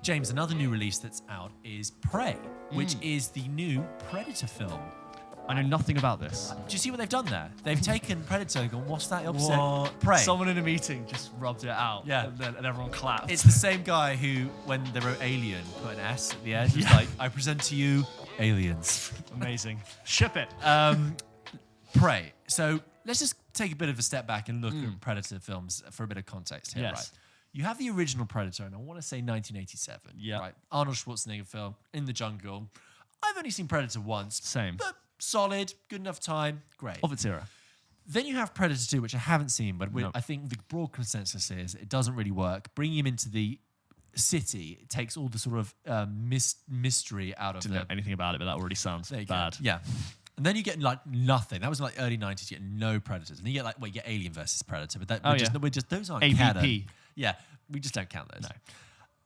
James, another new release that's out is Prey, which is the new Predator film. I know nothing about this. Do you see what they've done there? They've taken Predator and gone, what's that opposite? What? Prey. Someone in a meeting just rubbed it out. Yeah. And everyone clapped. It's the same guy who, when they wrote Alien, put an S at the end. It's like, I present to you Aliens. Amazing. Ship it. Prey. So let's just take a bit of a step back and look at Predator films for a bit of context here, Yes. right? You have the original Predator, and I want to say 1987. Yeah. Right? Arnold Schwarzenegger film, in the jungle. I've only seen Predator once. Same. But solid, good enough time, great. Of its era. Then you have Predator 2, which I haven't seen, but Nope. I think the broad consensus is it doesn't really work. Bringing him into the city, it takes all the sort of mystery out of Didn't know it. anything about it, but that already sounds There you bad. go. Yeah. And then you get like nothing. That was like early 90s. You get no Predators. And then you get like, well, you get Alien versus Predator, but we're just those aren't AVP. canon. Yeah, we just don't count those. No.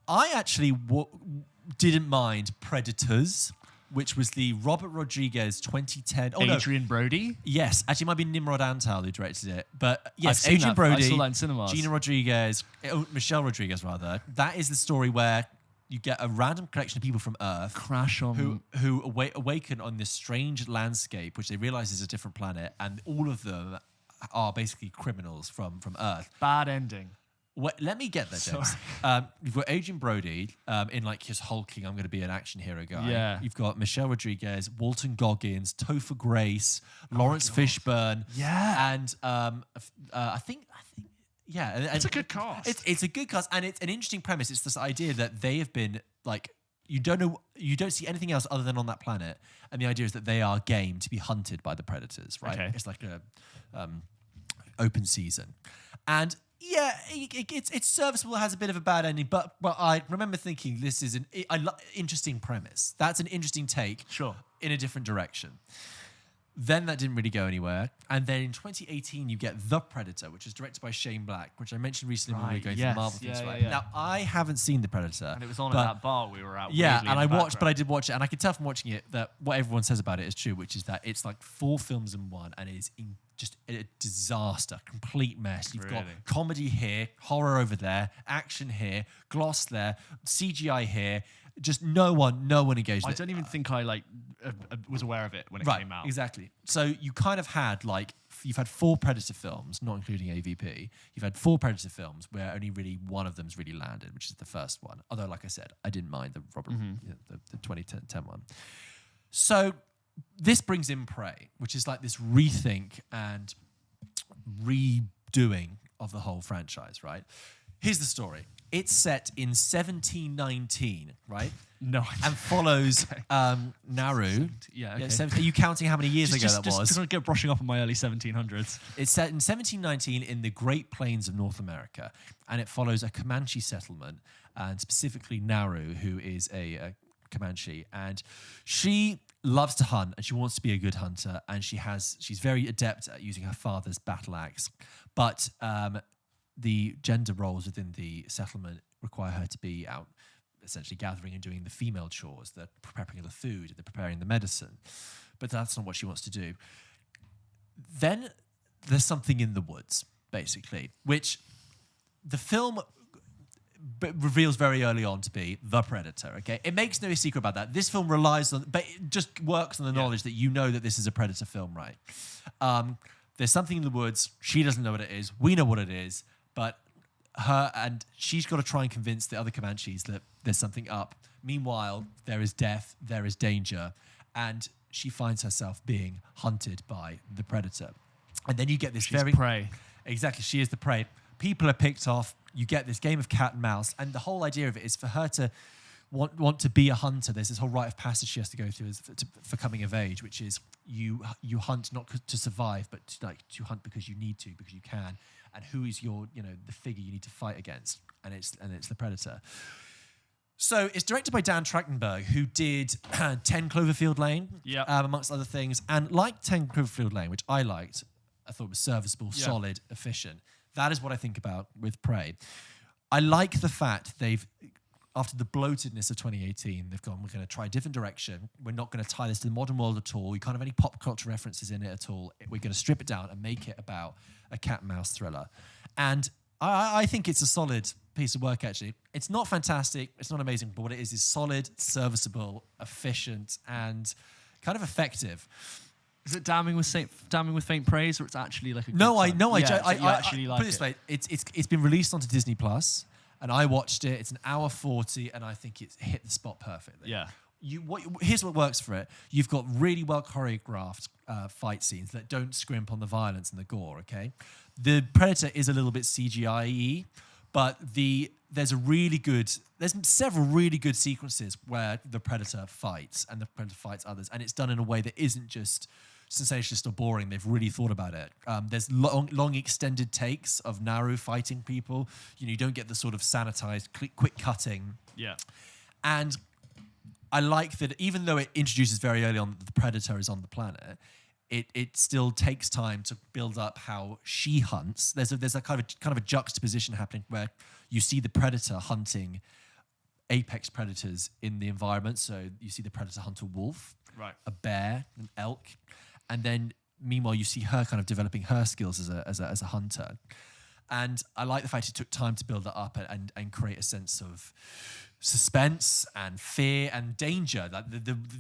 I actually didn't mind Predators, which was the Robert Rodriguez 2010. Oh, Adrian Brody? Yes, actually, it might be Nimrod Antal who directed it, but yes, I've seen Adrian that. Brody, I saw that in cinemas. Gina Rodriguez, Michelle Rodriguez rather. That is the story where you get a random collection of people from Earth Crash on... who awaken on this strange landscape, which they realize is a different planet, and all of them are basically criminals from Earth. Bad ending. Let me get there, James. You've got Adrian Brody in like his hulking, I'm going to be an action hero guy. Yeah. You've got Michelle Rodriguez, Walton Goggins, Topher Grace, Lawrence Fishburne. Yeah. And I think, yeah. It's a good cast. It's a good cast, and it's an interesting premise. It's this idea that they have been like, you don't see anything else other than on that planet, and the idea is that they are game to be hunted by the predators, right? Okay. It's like a open season, and yeah, it's serviceable. It has a bit of a bad ending, but I remember thinking this is an interesting premise. That's an interesting take, Sure, in a different direction. Then that didn't really go anywhere. And then in 2018, you get The Predator, which is directed by Shane Black, which I mentioned recently when we were going through the Marvel things. Right? Yeah. Now, I haven't seen The Predator. And it was on at that bar we were at. Yeah, weirdly and in the but I did watch it, and I could tell from watching it that what everyone says about it is true, which is that it's like 4 films in one, and it is just a disaster, complete mess. You've got comedy here, horror over there, action here, gloss there, CGI here. Just no one engaged. I don't even think I was aware of it when it came out. Exactly. So you kind of had you've had 4 Predator films, not including AVP. You've had 4 Predator films where only really one of them's really landed, which is the first one. Although, like I said, I didn't mind the Robert, the 2010 one. So this brings in Prey, which is like this rethink and redoing of the whole franchise, right? Here's the story. It's set in 1719, right? No. And follows Nauru. Yeah, okay. Are you counting how many years ago that was? Just to get brushing up on my early 1700s. It's set in 1719 in the Great Plains of North America, and it follows a Comanche settlement, and specifically Nauru, who is a Comanche, and she loves to hunt, and she wants to be a good hunter, and she's very adept at using her father's battle axe, but the gender roles within the settlement require her to be out essentially gathering and doing the female chores, the preparing the food, the preparing the medicine. But that's not what she wants to do. Then there's something in the woods, basically, which the film reveals very early on to be The Predator, okay? It makes no secret about that. This film relies on, but it just works on the knowledge that you know that this is a Predator film, right? There's something in the woods. She doesn't know what it is. We know what it is. But she's got to try and convince the other Comanches that there's something up. Meanwhile, there is death, there is danger, and she finds herself being hunted by the predator. And then you get this She's prey. Exactly, she is the prey. People are picked off. You get this game of cat and mouse, and the whole idea of it is for her to want to be a hunter. There's this whole rite of passage she has to go through for coming of age, which is you hunt not to survive, but to hunt because you need to, because you can. And who is the figure you need to fight against? And it's the predator. So it's directed by Dan Trachtenberg, who did 10 Cloverfield Lane, amongst other things. And like 10 Cloverfield Lane, which I liked, I thought was serviceable, solid, efficient. That is what I think about with Prey. I like the fact after the bloatedness of 2018, they've gone, we're going to try a different direction. We're not going to tie this to the modern world at all. We can't have any pop culture references in it at all. We're going to strip it down and make it about a cat and mouse thriller. And I think it's a solid piece of work, actually. It's not fantastic. It's not amazing. But what it is solid, serviceable, efficient, and kind of effective. Is it damning with faint praise, or it's actually like a good I actually like put it this way, it's been released onto Disney Plus, and I watched it. It's an hour 40, and I think it's hit the spot perfectly. Yeah. Here's what works for it. You've got really well choreographed fight scenes that don't scrimp on the violence and the gore. Okay, the Predator is a little bit CGI-y, but there's several really good sequences where the Predator fights and the Predator fights others, and it's done in a way that isn't just sensationalist or boring. They've really thought about it. There's long extended takes of Naru fighting people. You don't get the sort of sanitized quick cutting. Yeah, and I like that even though it introduces very early on that the Predator is on the planet, it still takes time to build up how she hunts. There's a kind of a juxtaposition happening where you see the Predator hunting apex predators in the environment. So you see the Predator hunt a wolf, right, a bear, an elk, and then meanwhile you see her kind of developing her skills as a hunter. And I like the fact it took time to build that up and create a sense of suspense and fear and danger. That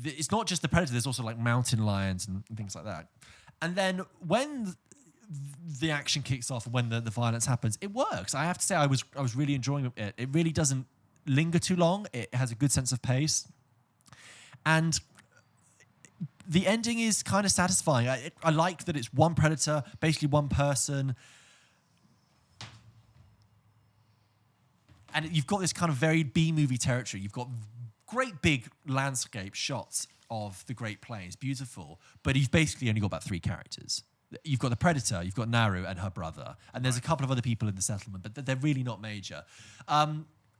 it's not just the Predator. There's also like mountain lions and things like that. And then when the action kicks off and when the violence happens, it works. I have to say I was really enjoying it. It really doesn't linger too long. It has a good sense of pace. And the ending is kind of satisfying. I like that it's one Predator, basically one person. And you've got this kind of very B-movie territory. You've got great big landscape shots of the Great Plains, beautiful, but you've basically only got about 3 characters. You've got the Predator, you've got Naru and her brother, and there's a couple of other people in the settlement, but they're really not major.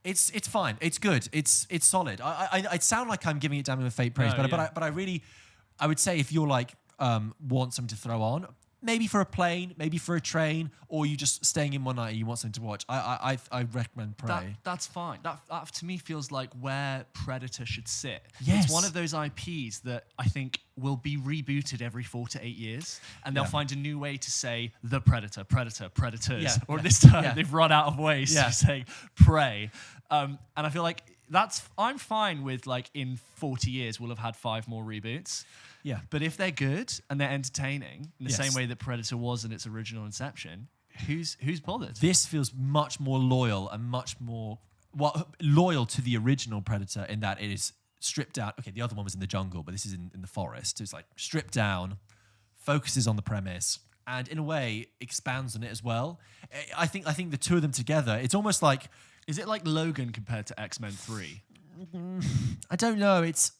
It's fine. It's good. It's solid. I sound like I'm giving it damning with fake praise, but I would say if you're like want something to throw on, maybe for a plane, maybe for a train, or you just staying in one night and you want something to watch, I recommend Prey. That's fine. That to me feels like where Predator should sit. Yes. It's one of those IPs that I think will be rebooted every 4 to 8 years, and they'll find a new way to say the Predator, Predators. Yeah. Or this time they've run out of ways to say Prey. And I feel like I'm fine with like in 40 years we'll have had 5 more reboots. Yeah. But if they're good and they're entertaining in the same way that Predator was in its original inception, who's bothered? This feels much more loyal and much more loyal to the original Predator in that it is stripped down. Okay, the other one was in the jungle, but this is in the forest. It's like stripped down, focuses on the premise, and in a way expands on it as well. I think the two of them together, it's almost like... Is it like Logan compared to X-Men 3? I don't know. It's...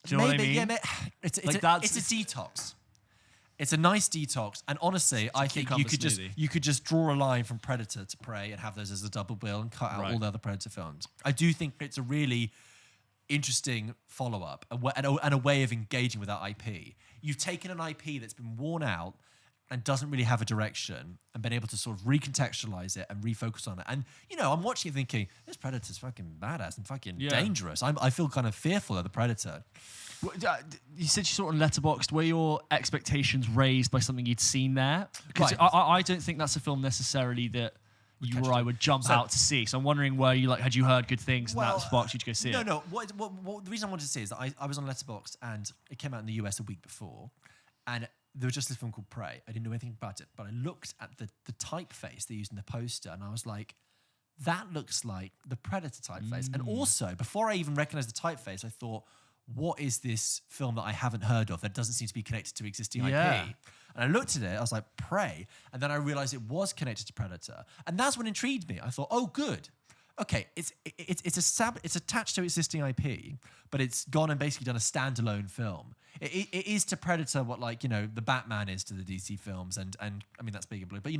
Do you know what I mean? Yeah, it's a detox. It's a nice detox, and honestly, I think you could just draw a line from Predator to Prey and have those as a double bill and cut out all the other Predator films. I do think it's a really interesting follow-up and a way of engaging with that IP. You've taken an IP that's been worn out and doesn't really have a direction and been able to sort of recontextualize it and refocus on it. And, I'm watching it thinking, this Predator's fucking badass and fucking dangerous. I feel kind of fearful of the Predator. You said you saw it on Letterboxd. Were your expectations raised by something you'd seen there? Because I don't think that's a film necessarily that you or I would jump out to see. So I'm wondering, had you heard good things and that sparked you to go see it? No. What the reason I wanted to see is that I was on Letterboxd and it came out in the US a week before. And there was just this film called Prey. I didn't know anything about it, but I looked at the typeface they used in the poster, and I was like, that looks like the Predator typeface. And also, before I even recognized the typeface, I thought, what is this film that I haven't heard of that doesn't seem to be connected to existing IP? And I looked at it, I was like, Prey. And then I realized it was connected to Predator. And that's what intrigued me. I thought, oh, good. Okay, it's attached to existing IP, but it's gone and basically done a standalone film. It is to Predator what the Batman is to the DC films, and I mean that's big and blue, but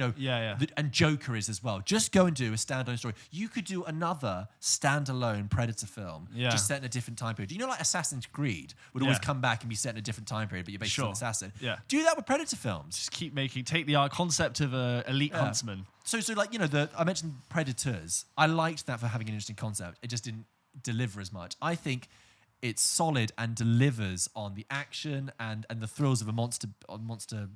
and Joker is as well. Just go and do a standalone story. You could do another standalone Predator film, just set in a different time period. Like Assassin's Creed would always come back and be set in a different time period, but you're basically an assassin. Yeah. Do that with Predator films. Just take the concept of a elite huntsman. So I mentioned Predators. I liked that for having an interesting concept. It just didn't deliver as much. I think it's solid and delivers on the action and the thrills of a monster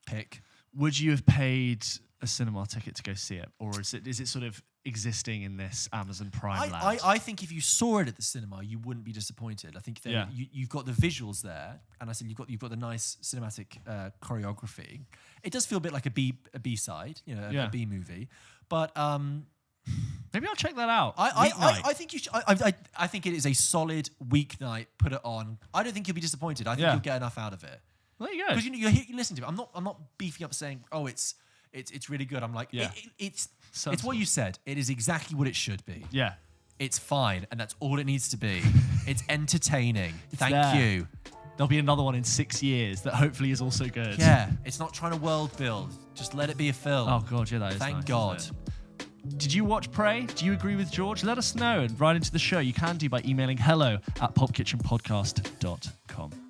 pick. Would you have paid a cinema ticket to go see it, or is it sort of existing in this Amazon Prime land. I think if you saw it at the cinema, you wouldn't be disappointed. I think that you've got the visuals there, and I said you've got the nice cinematic choreography. It does feel a bit like a B side, a B movie, but maybe I'll check that out. I think you should. I think it is a solid weeknight. Put it on. I don't think you'll be disappointed. I think you'll get enough out of it. Well, there you go. Because you listen to it. I'm not beefing up saying, oh, it's really good. I'm like, it's what you said. It is exactly what it should be. Yeah. It's fine, and that's all it needs to be. It's entertaining. Thank you. There'll be another one in 6 years that hopefully is also good. Yeah, it's not trying to world build. Just let it be a film. Oh, God, yeah, that is Thank nice, God. Did you watch Prey? Do you agree with George? Let us know and write into the show. You can do by emailing hello@pulpkitchenpodcast.com.